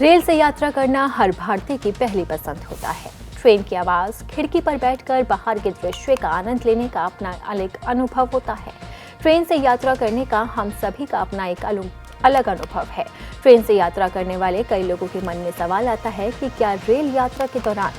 Rail से यात्रा करना हर भारतीय की पहली पसंद होता है। ट्रेन की आवाज़, खिड़की पर बैठकर बाहर के दृश्य का आनंद लेने का अपना अलग अनुभव होता है। ट्रेन से यात्रा करने का हम सभी का अपना एक अलग अनुभव है। ट्रेन से यात्रा करने वाले कई लोगों के मन में सवाल आता है कि क्या रेल यात्रा के दौरान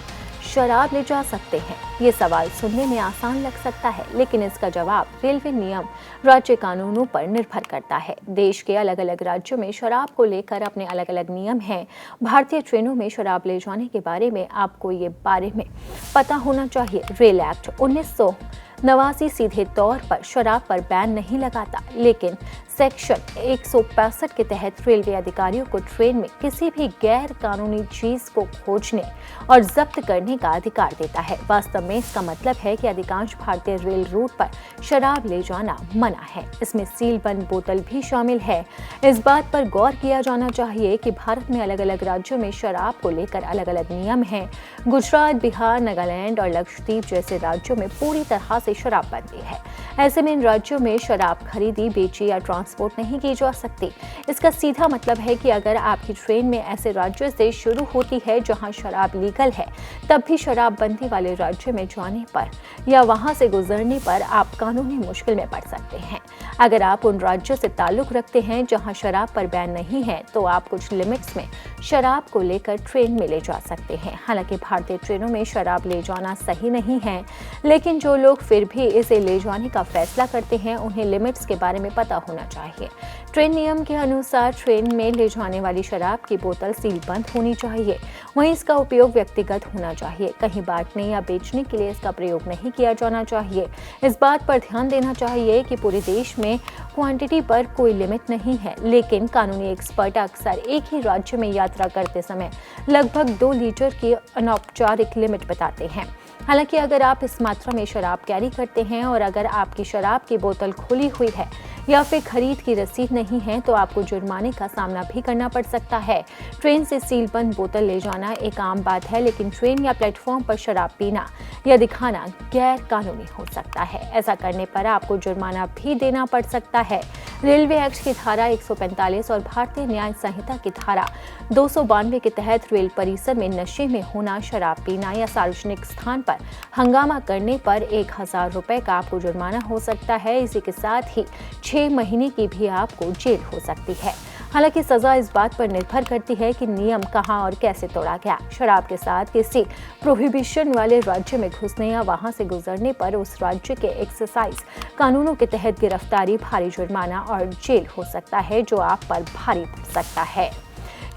शराब ले जा सकते हैं। ये सवाल सुनने में आसान लग सकता है, लेकिन इसका जवाब रेलवे नियम, राज्य कानूनों पर निर्भर करता है। देश के अलग अलग राज्यों में शराब को लेकर अपने अलग अलग नियम हैं। भारतीय ट्रेनों में शराब ले जाने के बारे में आपको ये बारे में पता होना चाहिए। रेल एक्ट 1989 सीधे तौर पर शराब पर बैन नहीं लगाता, लेकिन सेक्शन 165 के तहत रेलवे अधिकारियों को ट्रेन में किसी भी गैर कानूनी चीज को खोजने और जब्त करने का अधिकार देता है। वास्तव में इसका मतलब है कि अधिकांश भारतीय रेल रूट पर शराब ले जाना मना है। इसमें सील बंद बोतल भी शामिल है। इस बात पर गौर किया जाना चाहिए कि भारत में अलग अलग राज्यों में शराब को लेकर अलग अलग नियम हैं। गुजरात, बिहार, नागालैंड और लक्षद्वीप जैसे राज्यों में पूरी तरह से शराबबंदी है। ऐसे में इन राज्यों में शराब खरीदी, बेची या ट्रांसपोर्ट नहीं की जा सकती। इसका सीधा मतलब है कि अगर आपकी ट्रेन में ऐसे राज्यों से शुरू होती है जहां शराब लीगल है, तब भी शराबबंदी वाले राज्य में जाने पर या वहां से गुजरने पर आप कानूनी मुश्किल में पड़ सकते हैं। अगर आप उन राज्यों से ताल्लुक रखते हैं जहां शराब पर बैन नहीं है, तो आप कुछ लिमिट्स में शराब को लेकर ट्रेन में ले जा सकते हैं। हालांकि भारतीय ट्रेनों में शराब ले जाना सही नहीं है, लेकिन जो लोग फिर भी इसे ले जाने का फैसला करते हैं, उन्हें लिमिट्स के बारे में पता होना चाहिए। ट्रेन नियम के अनुसार ट्रेन में ले जाने वाली शराब की बोतल सील बंद होनी चाहिए। वहीं इसका उपयोग व्यक्तिगत होना चाहिए। कहीं बांटने या बेचने के लिए इसका प्रयोग नहीं किया जाना चाहिए। इस बात पर ध्यान देना चाहिए कि पूरे देश में क्वांटिटी पर कोई लिमिट नहीं है, लेकिन कानूनी एक्सपर्ट अक्सर एक ही राज्य में यात्रा करते समय लगभग 2 लीटर की अनौपचारिक लिमिट बताते हैं। हालांकि अगर आप इस मात्रा में शराब कैरी करते हैं और अगर आपकी शराब की बोतल खुली हुई है या फिर खरीद की रसीद नहीं है, तो आपको जुर्माने का सामना भी करना पड़ सकता है। ट्रेन से सीलबंद बोतल ले जाना एक आम बात है, लेकिन ट्रेन या प्लेटफॉर्म पर शराब पीना या दिखाना गैर कानूनी हो सकता है। ऐसा करने पर आपको जुर्माना भी देना पड़ सकता है। रेलवे एक्ट की धारा 145 और भारतीय न्याय संहिता की धारा 292 के तहत रेल परिसर में नशे में होना, शराब पीना या सार्वजनिक स्थान पर हंगामा करने पर 1000 रुपए का आपको जुर्माना हो सकता है। इसी के साथ ही 6 महीने की भी आपको जेल हो सकती है। हालांकि सजा इस बात पर निर्भर करती है कि नियम कहां और कैसे तोड़ा गया। शराब के साथ किसी प्रोहिबिशन वाले राज्य में घुसने या वहां से गुजरने पर उस राज्य के एक्साइज कानूनों के तहत गिरफ्तारी, भारी जुर्माना और जेल हो सकता है, जो आप पर भारी पड़ सकता है।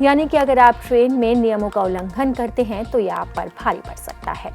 यानी कि अगर आप ट्रेन में नियमों का उल्लंघन करते हैं, तो यह आप पर भारी पड़ सकता है।